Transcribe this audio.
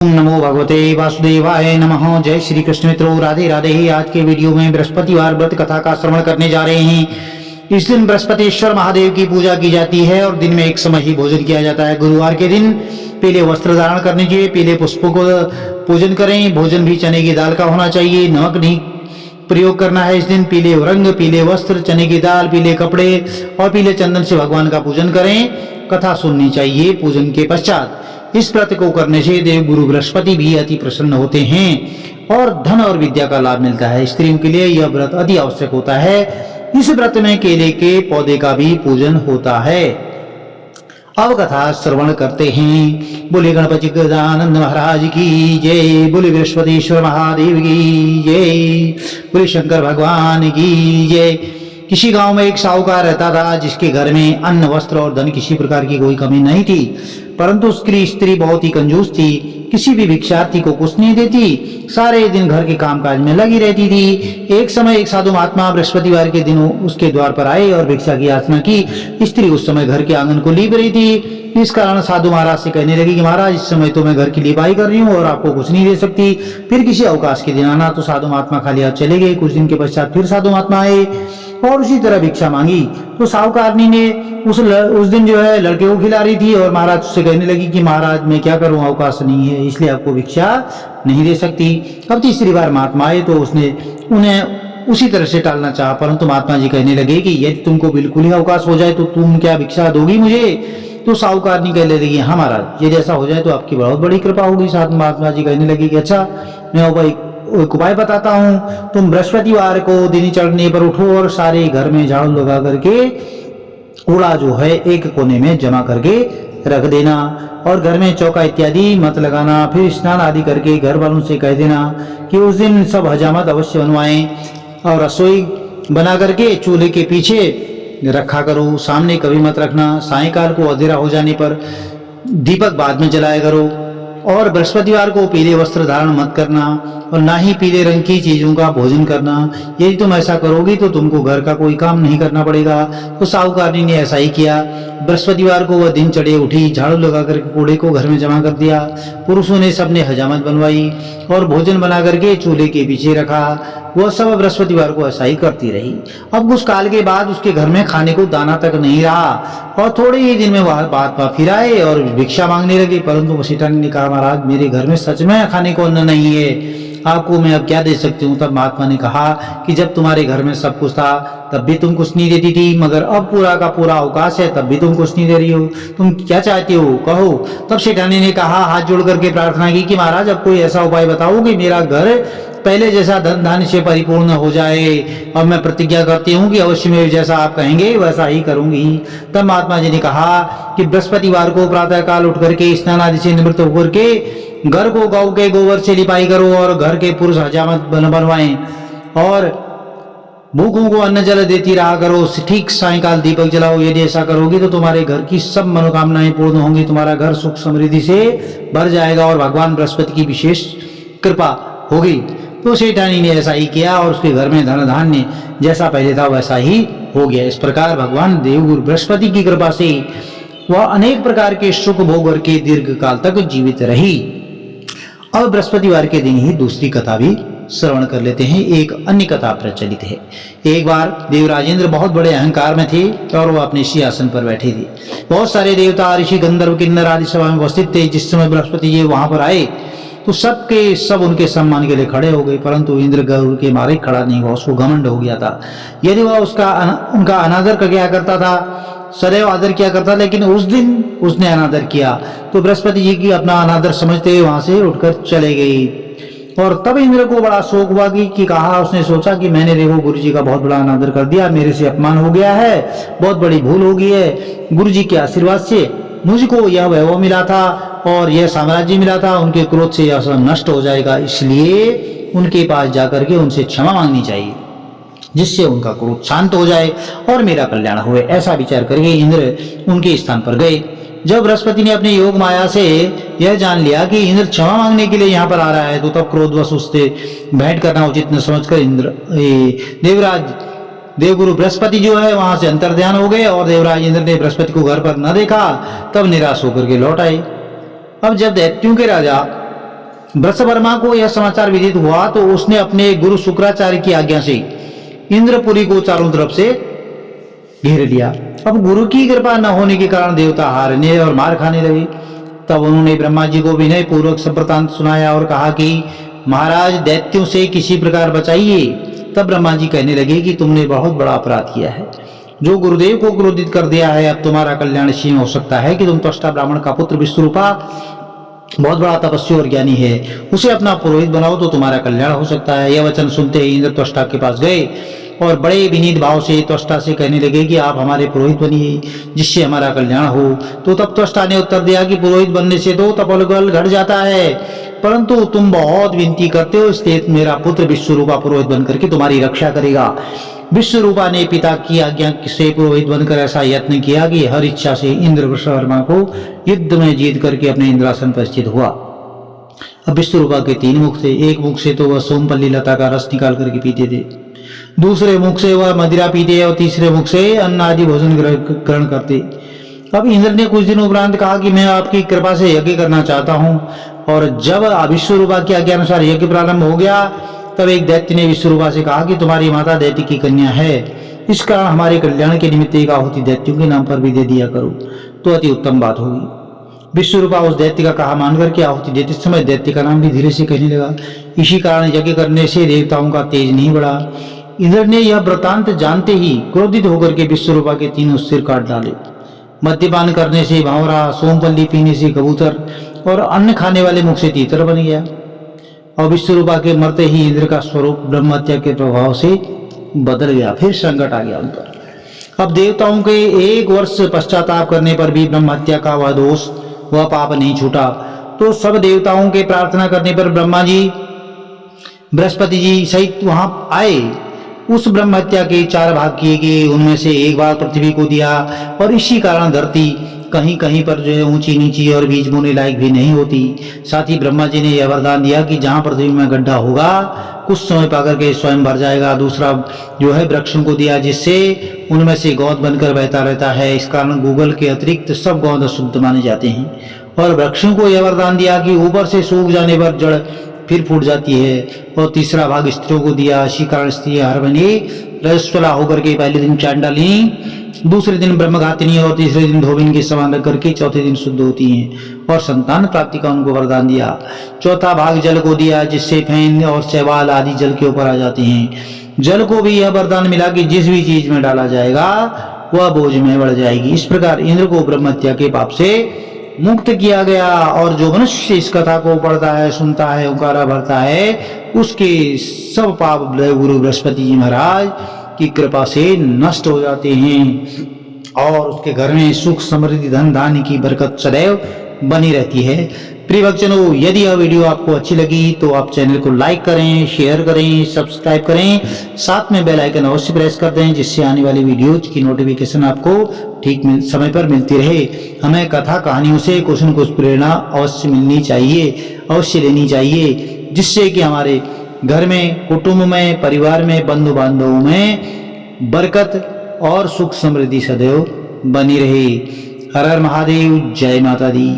ओम नमो भगवते वासुदेवाय नमः। जय श्री कृष्ण मित्रों, राधे राधे। आज के वीडियो में बृहस्पतिवार व्रत कथा का श्रवण करने जा रहे हैं। इस दिन बृहस्पतिश्वर महादेव की पूजा की जाती है और दिन में एक समय ही भोजन किया जाता है। गुरुवार के दिन पीले वस्त्र धारण करने चाहिए, पीले पुष्पों को पूजन करें। भोजन भी चने की दाल का होना चाहिए, नमक नहीं प्रयोग करना है। इस दिन पीले रंग, पीले वस्त्र, चने की दाल, पीले कपड़े और पीले चंदन से भगवान का पूजन करें। कथा सुननी चाहिए। पूजन के पश्चात इस व्रत को करने से देव गुरु बृहस्पति भी अति प्रसन्न होते हैं और धन और विद्या का लाभ मिलता है। स्त्रियों के लिए यह व्रत अति आवश्यक होता है। इस व्रत में केले के पौधे का भी पूजन होता है। अब कथा श्रवण करते हैं। बोले गणपति गजानंद महाराज की जय, बोले बृहस्पतिश्वर महादेव की जय, बोले शंकर भगवान की जय। किसी गांव में एक साहूकार रहता था जिसके घर में अन्न, वस्त्र और धन किसी प्रकार की कोई कमी नहीं थी, परंतु उसकी स्त्री बहुत ही कंजूस थी। किसी भी भिक्षार्थी को कुछ नहीं देती, सारे दिन घर के कामकाज में लगी रहती थी। एक समय एक साधु महात्मा बृहस्पतिवार के दिन उसके द्वार पर आए और भिक्षा की याचना की। स्त्री उस समय घर के आंगन को लीप रही थी। इस कारण साधु महाराज से कहने लगी कि महाराज, इस समय तो मैं घर की लिपाई कर रही हूँ और आपको कुछ नहीं दे सकती, फिर किसी अवकाश के दिन आना। तो साधु महात्मा खाली हाथ चले गए। कुछ दिन के पश्चात फिर साधु महात्मा आए और उसी तरह भिक्षा मांगी। तो साहूकारनी ने उस दिन जो है लड़के को खिला रही थी और महाराज से कहने लगी कि महाराज मैं क्या करूं, अवकाश नहीं है, इसलिए आपको भिक्षा नहीं दे सकती। अब तीसरी बार महात्मा आए तो उसने उन्हें उसी तरह से टालना चाहा, परंतु महात्मा जी कहने लगे कि यदि तुमको बिल्कुल ही अवकाश हो जाए तो तुम क्या भिक्षा दोगी मुझे? तो साहूकारनी कहने लगी हाँ महाराज, यदि ऐसा हो जाए तो आपकी बहुत बड़ी कृपा होगी। साथ महात्मा जी कहने लगी कि अच्छा, मैं एक उपाय बताता हूँ। तुम बृहस्पतिवार को दिन चढ़ने पर उठो और सारे घर में झाड़ू लगा करके कूड़ा जो है एक कोने में जमा करके रख देना और घर में चौका इत्यादि मत लगाना। फिर स्नान आदि करके घर वालों से कह देना कि उस दिन सब हजामत अवश्य बनवाएं और रसोई बना करके चूल्हे के पीछे रखा करो, सामने कभी मत रखना। सायंकाल को अंधेरा हो जाने पर दीपक बाद में जलाया करो और बृहस्पतिवार को पीले वस्त्र धारण मत करना और ना ही पीले रंग की चीजों का भोजन करना। यदि तुम ऐसा करोगी तो तुमको घर का कोई काम नहीं करना पड़ेगा। तो साहूकारनी ने ऐसा ही किया। बृहस्पतिवार को वह दिन चढ़े उठी, झाड़ू लगा कर कूड़े को घर में जमा कर दिया। पुरुषों ने सबने हजामत बनवाई और भोजन बना करके चूल्हे के पीछे रखा। वह सब बृहस्पतिवार को ऐसा ही करती रही। अब कुछ काल के बाद उसके घर में खाने को दाना तक नहीं रहा और थोड़े ही दिन में वह बात फिर आए और भिक्षा मांगने लगे। परंतु वशिष्ठानी ने कहा महाराज, मेरे घर में सच में खाने को अन्न नहीं है, आपको मैं अब क्या दे सकती हूँ? तब महात्मा ने कहा कि जब तुम्हारे घर में सब कुछ था तब भी तुम कुछ नहीं देती थी, मगर अब पूरा का पूरा अवकाश है तब भी तुम कुछ नहीं दे रही हो, तुम क्या चाहती हो कहो। तब सेठानी ने कहा, हाथ जोड़ करके प्रार्थना की कि महाराज अब कोई ऐसा उपाय बताओ कि मेरा घर पहले जैसा धन धान्य से परिपूर्ण हो जाए। अब मैं प्रतिज्ञा करती हूँ कि अवश्य में जैसा आप कहेंगे वैसा ही करूंगी। तब महात्मा जी ने कहा कि बृहस्पतिवार को प्रातः काल उठ करके स्नान आदि से निवृत्त होकर के घर को गौ के गोबर से लिपाई करो और घर के पुरुष हजामत बनवाएं और भूखों को अन्न जल देती रहा करो। ठीक सायंकाल दीपक जलाओ। यदि ऐसा करोगी तो तुम्हारे घर की सब मनोकामनाएं पूर्ण होंगी, तुम्हारा घर सुख समृद्धि से भर जाएगा और भगवान बृहस्पति की विशेष कृपा होगी। तो सेठानी ने ऐसा ही किया और उसके घर में धन धान्य जैसा पहले था वैसा ही हो गया। इस प्रकार भगवान देवगुरु बृहस्पति की कृपा से वह अनेक प्रकार के सुख भोग करके दीर्घ काल तक जीवित रही। अब बृहस्पतिवार के दिन ही दूसरी कथा भी श्रवण कर लेते हैं। एक अन्य कथा प्रचलित है। एक बार देवराजेंद्र बहुत बड़े अहंकार में थे और वह अपने सिंहासन पर बैठे थे। बहुत सारे देवता, ऋषि, गंधर्व, किन्नर आदि सभा में उपस्थित थे। जिस समय बृहस्पति जी वहां पर आए तो सबके सब उनके सम्मान के लिए खड़े हो गए, परंतु इंद्र गरुड़ के मारे खड़ा नहीं हुआ। उसको घमंड हो गया था। यदि वह उनका अनादर किया करता था, सदैव आदर किया करता, लेकिन उस दिन उसने अनादर किया तो बृहस्पति जी की अपना अनादर समझते हुए वहां से उठकर चले गई। और तब इंद्र को बड़ा शोक हुआ कि कहा, उसने सोचा कि मैंने देखो गुरु जी का बहुत बड़ा अनादर कर दिया, मेरे से अपमान हो गया है, बहुत बड़ी भूल हो गई है। गुरु जी के आशीर्वाद से मुझको यह वैभव मिला था और यह साम्राज्य मिला था, उनके क्रोध से यह सब नष्ट हो जाएगा, इसलिए उनके पास जाकर के उनसे क्षमा मांगनी चाहिए जिससे उनका क्रोध शांत हो जाए और मेरा कल्याण हुए। ऐसा विचार करके इंद्र उनके स्थान पर गए। जब बृहस्पति ने अपने योग माया से यह जान लिया कि इंद्र क्षमा मांगने के लिए यहाँ पर आ रहा है, तो तब क्रोधवश उससे भेंट करना उचित न समझकर देवराज देवगुरु बृहस्पति जो है वहां से अंतर्ध्यान हो गए और देवराज इंद्र ने बृहस्पति को घर पर न देखा। तब निराश होकर के लौट आए। अब जब दैत्यों के राजा वृषवर्मा को यह समाचार विदित हुआ तो उसने अपने गुरु शुक्राचार्य की आज्ञा से इंद्रपुरी को चारों तरफ से घेर लिया। अब गुरु की कृपा न होने के कारण देवता हारने और मार खाने लगे। तब उन्होंने ब्रह्मा जी को विनय पूर्वक सब वृतांत सुनाया और कहा कि महाराज, दैत्यों से किसी प्रकार बचाइए। तब ब्रह्मा जी कहने लगे कि तुमने बहुत बड़ा अपराध किया है, जो गुरुदेव को क्रोधित कर दिया है। अब तुम्हारा कल्याण इसी में हो सकता है कि तुम त्वष्टा ब्राह्मण का पुत्र विश्वरूपा बहुत बड़ा तपस्वी और ज्ञानी है, उसे अपना पुरोहित बनाओ तो तुम्हारा कल्याण हो सकता है। यह वचन सुनते ही इंद्र त्वष्टा के पास गए और बड़े विनीत भाव से त्वष्टा से कहने लगे कि आप हमारे पुरोहित बनिए, जिससे हमारा कल्याण हो। तो तब त्वष्टा ने उत्तर दिया कि पुरोहित बनने से तो तपोबल घट जाता है, परंतु तुम बहुत विनती करते हो, इसलिए मेरा पुत्र विश्वरूपा पुरोहित बनकर के तुम्हारी रक्षा करेगा। विश्वरूपा ने पिता की आज्ञा से पुरोहित बनकर ऐसा यत्न किया कि हर इच्छा से इंद्र वृषवर्मा को युद्ध में जीत करके अपने इंद्रासन पर स्थित हुआ। अब विश्वरूपा के 3 मुख थे। एक मुख से तो वह सोमपल्ली लता का रस निकाल करके पीते थे, दूसरे मुख से वह मदिरा पीते और तीसरे मुख से अन्न आदि भोजन ग्रहण करते। अब इंद्र ने कुछ दिन उपरांत कहा कि मैं आपकी कृपा से यज्ञ करना चाहता हूँ। और जब विश्वरूपा की आज्ञा अनुसार यज्ञ प्रारंभ हो गया, तब एक दैत्य ने विश्वरूपा से कहा कि तुम्हारी माता दैत्य की कन्या है, इस कारण हमारे कल्याण के निमित्त एक आहुति दैत्यों के नाम पर भी दे दिया करो तो अति उत्तम बात होगी। विश्वरूपा उस दैत्य का कहा मानकर के आहुति देते समय दैत्य का नाम भी धीरे से कहने लगा। इसी कारण यज्ञ करने से देवताओं का तेज नहीं बढ़ा। इंद्र ने यह वृतांत जानते ही क्रोधित होकर के विश्वरूपा के 3 सिर काट डाले। मद्यपान करने से भावरा, सोमपल्ली पीने से कबूतर और अन्न खाने वाले मुख से तीतर बन गया। और विश्वरूपा के मरते ही इंद्र का स्वरूप ब्रह्महत्या के प्रभाव से बदल गया, फिर संकट आ गया उन पर। अब देवताओं के 1 वर्ष पश्चाताप करने पर भी ब्रह्महत्या का वह दोष, वह पाप नहीं छूटा। तो सब देवताओं के प्रार्थना करने पर ब्रह्मा जी बृहस्पति जी सहित वहां आए। उस ब्रह्महत्या के 4 भाग किए गए, उनमें से 1 भाग पृथ्वी को दिया। और इसी कारण धरती कहीं कहीं पर जो है ऊंची नीची और बीज बोने लायक भी नहीं होती। साथ ही ब्रह्मा जी ने यह वरदान दिया कि जहां पृथ्वी में गड्ढा होगा कुछ समय पाकर के स्वयं भर जाएगा। दूसरा जो है वृक्षों को दिया, जिससे उनमें से गोद बनकर बहता रहता है। इस कारण गूगल के अतिरिक्त सब गोद अशुद्ध माने जाते हैं। और वृक्षों को यह वरदान दिया कि ऊपर से सूख जाने पर जड़ फिर फूट जाती है। और तीसरा भाग स्त्रियों को दिया। इसी कारण स्त्रियां हर बनी रजस्वला होकर के पहले दिन चांडालिनी, दूसरे दिन ब्रह्मघातिनी और तीसरे दिन धोबिन के समान रख करके चौथे दिन शुद्ध होती हैं। और संतान प्राप्ति का उनको वरदान दिया। चौथा भाग जल को दिया, जिससे फैन और शैवाल आदि जल के ऊपर आ जाते हैं। जल को भी यह वरदान मिला कि जिस भी चीज में डाला जाएगा वह बोझ में बढ़ जाएगी। इस प्रकार इंद्र को ब्रह्महत्या के पाप से मुक्त किया गया। और जो मनुष्य इस कथा को पढ़ता है, सुनता है, ओंकारा भरता है, उसके सब पाप गुरु बृहस्पति जी महाराज की कृपा से नष्ट हो जाते हैं और उसके घर में सुख, समृद्धि, धन धान्य की बरकत सदैव बनी रहती है। प्रिय भक्तजनों, यदि यह वीडियो आपको अच्छी लगी तो आप चैनल को लाइक करें, शेयर करें, सब्सक्राइब करें, साथ में बेल आइकन अवश्य प्रेस कर दें, जिससे आने वाली वीडियोज की नोटिफिकेशन आपको ठीक समय पर मिलती रहे। हमें कथा कहानियों से कुछ न कुछ प्रेरणा अवश्य मिलनी चाहिए, अवश्य लेनी चाहिए, जिससे कि हमारे घर में, कुटुंब में, परिवार में, बंधु बांधवों में बरकत और सुख समृद्धि सदैव बनी रहे। हर हर महादेव, जय माता दी।